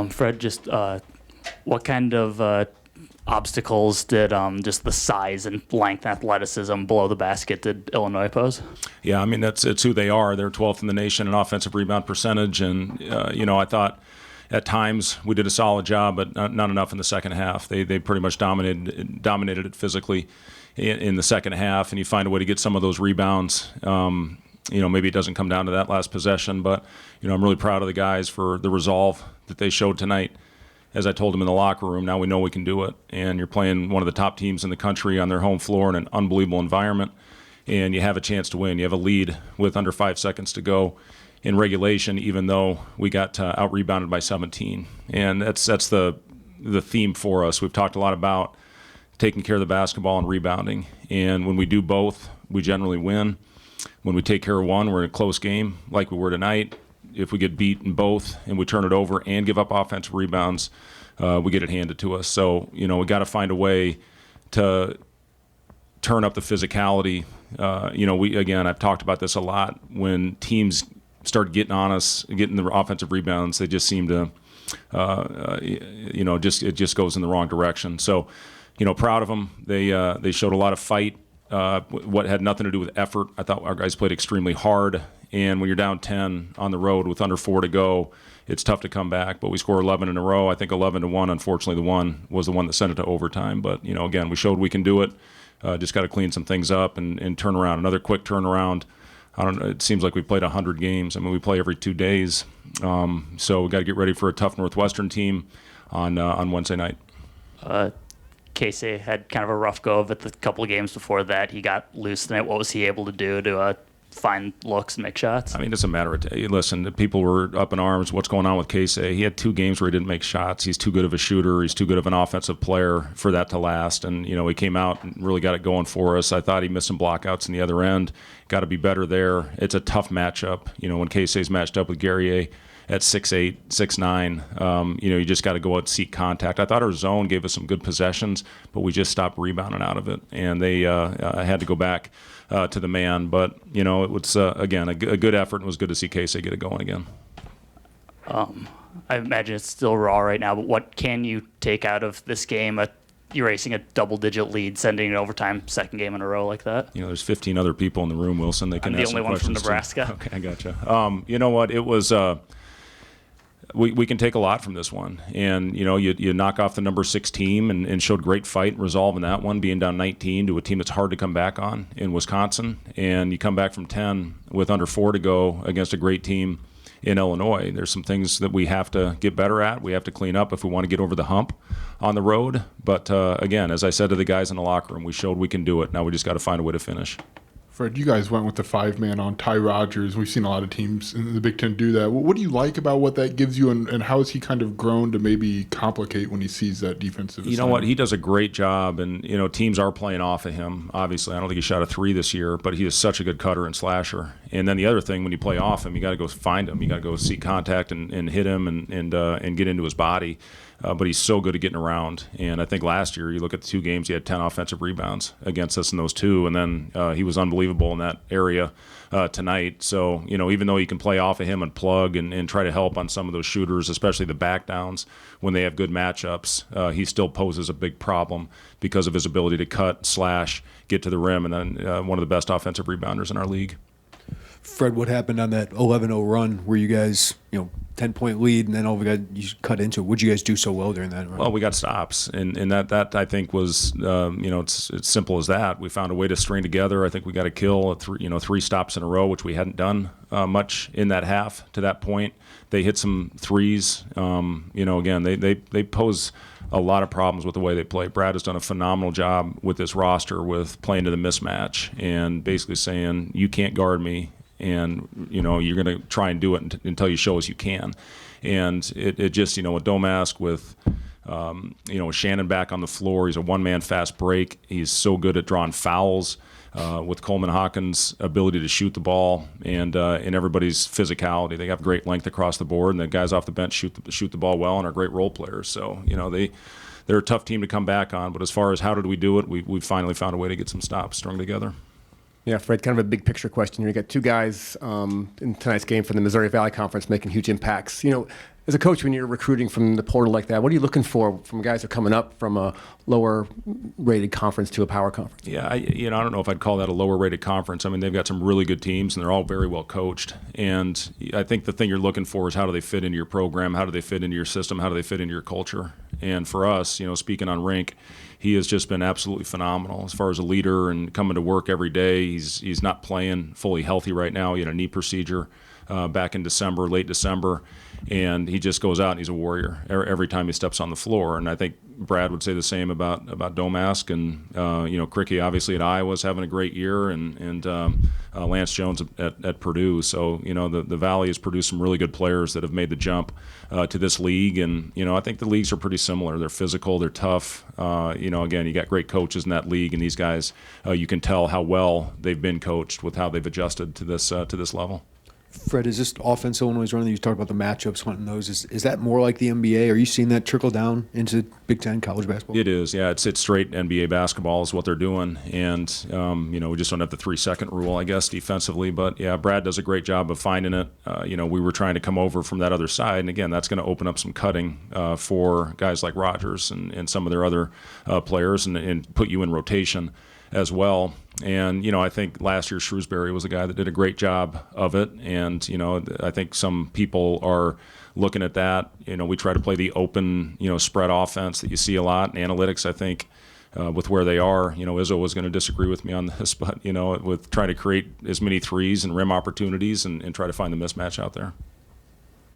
Fred, just what kind of obstacles did just the size and length and athleticism below the basket did Illinois pose? Yeah, I mean, it's who they are. They're 12th in the nation in offensive rebound percentage. And, I thought at times we did a solid job, but not enough in the second half. They pretty much dominated it physically in the second half. And you find a way to get some of those rebounds. Maybe it doesn't come down to that last possession, but, I'm really proud of the guys for the resolve that they showed tonight. As I told them in the locker room, now we know we can do it. And you're playing one of the top teams in the country on their home floor in an unbelievable environment, and you have a chance to win. You have a lead with under 5 seconds to go in regulation, even though we got out-rebounded by 17. And that's the theme for us. We've talked a lot about taking care of the basketball and rebounding. And when we do both, we generally win. When we take care of one, we're in a close game like we were tonight. If we get beat in both and we turn it over and give up offensive rebounds, we get it handed to us. So, we got to find a way to turn up the physicality. I've talked about this a lot. When teams start getting on us, getting the offensive rebounds, they just seem to, it just goes in the wrong direction. So, proud of them. They showed a lot of fight. What had nothing to do with effort. I thought our guys played extremely hard. And when you're down 10 on the road with under 4 to go, it's tough to come back. But we scored 11 in a row. I think 11-1. Unfortunately, the one was the one that sent it to overtime. But, again, we showed we can do it. Just got to clean some things up and turn around. Another quick turnaround. I don't know. It seems like we played 100 games. I mean, we play every 2 days. So we got to get ready for a tough Northwestern team on Wednesday night. Casey had kind of a rough go of it the couple of games before that. He got loose tonight. What was he able to do to find looks and make shots? I mean, it's a matter of listen, the people were up in arms. What's going on with Casey? He had 2 games where he didn't make shots. He's too good of a shooter. He's too good of an offensive player for that to last. And, he came out and really got it going for us. I thought he missed some blockouts in the other end. Got to be better there. It's a tough matchup. When Casey's matched up with Guerrier at 6'8", 6'9", you just got to go out and seek contact. I thought our zone gave us some good possessions, but we just stopped rebounding out of it. And they had to go back to the man. But, it was, again, a good effort, and it was good to see Casey get it going again. I imagine it's still raw right now, but what can you take out of this game, erasing a double-digit lead, sending it overtime, second game in a row like that? There's 15 other people in the room, Wilson. They can I'm the ask only one from Nebraska. Too. Okay, I gotcha. You know what? It was we can take a lot from this one. And, you knock off the number 6 team and showed great fight and resolve in that one, being down 19 to a team that's hard to come back on in Wisconsin. And you come back from 10 with under 4 to go against a great team in Illinois. There's some things that we have to get better at. We have to clean up if we want to get over the hump on the road. But, again, as I said to the guys in the locker room, we showed we can do it. Now we just got to find a way to finish. Fred, you guys went with the 5-man on Ty Rodgers. We've seen a lot of teams in the Big Ten do that. What do you like about what that gives you, and how has he kind of grown to maybe complicate when he sees that defensive assignment? You know what? He does a great job, and, teams are playing off of him, obviously. I don't think he shot a 3 this year, but he is such a good cutter and slasher. And then the other thing, when you play off him, you got to go find him. You got to go seek contact and hit him and get into his body. But he's so good at getting around. And I think last year, you look at the 2 games, he had 10 offensive rebounds against us in those 2. And then he was unbelievable in that area tonight. So, even though you can play off of him and plug and try to help on some of those shooters, especially the back downs, when they have good matchups, he still poses a big problem because of his ability to cut, slash, get to the rim, and then one of the best offensive rebounders in our league. Fred, what happened on that 11-0 run where you guys, 10-point lead, and then all of a sudden you cut into it? What did you guys do so well during that run? Well, we got stops, and that I think was, it's simple as that. We found a way to string together. I think we got a kill, 3 stops in a row, which we hadn't done much in that half to that point. They hit some threes. Again, they pose a lot of problems with the way they play. Brad has done a phenomenal job with this roster with playing to the mismatch and basically saying, you can't guard me. And, you're going to try and do it until you show us you can. And it just, with Domask, with, Shannon back on the floor, he's a one-man fast break. He's so good at drawing fouls with Coleman Hawkins' ability to shoot the ball and everybody's physicality. They have great length across the board, and the guys off the bench shoot the ball well and are great role players. So, they're a tough team to come back on. But as far as how did we do it, we finally found a way to get some stops strung together. Yeah, Fred, kind of a big picture question here. You got 2 guys in tonight's game from the Missouri Valley Conference making huge impacts. As a coach, when you're recruiting from the portal like that, what are you looking for from guys who are coming up from a lower-rated conference to a power conference? Yeah, I don't know if I'd call that a lower-rated conference. I mean, they've got some really good teams, and they're all very well coached. And I think the thing you're looking for is how do they fit into your program, how do they fit into your system, how do they fit into your culture. And for us, speaking on Rink, he has just been absolutely phenomenal as far as a leader and coming to work every day. He's not playing fully healthy right now. He had a knee procedure back in December, late December. And he just goes out and he's a warrior every time he steps on the floor. And I think Brad would say the same about Domask and Cricky obviously at Iowa is having a great year, and Lance Jones at Purdue. So the Valley has produced some really good players that have made the jump to this league. And I think the leagues are pretty similar. They're physical, they're tough. Again, you got great coaches in that league, and these guys you can tell how well they've been coached with how they've adjusted to this level. Fred, is this offense Illinois running? You talked about the matchups, hunting those. Is that more like the NBA? Are you seeing that trickle down into Big Ten college basketball? It is, yeah. It's straight NBA basketball is what they're doing, and we just don't have the 3-second rule, I guess, defensively. But yeah, Brad does a great job of finding it. We were trying to come over from that other side, and again, that's going to open up some cutting for guys like Rogers and some of their other players, and put you in rotation as well. And, I think last year Shrewsbury was a guy that did a great job of it. And, I think some people are looking at that. We try to play the open, spread offense that you see a lot in analytics. I think with where they are, Izzo was going to disagree with me on this, but, with trying to create as many threes and rim opportunities and try to find the mismatch out there.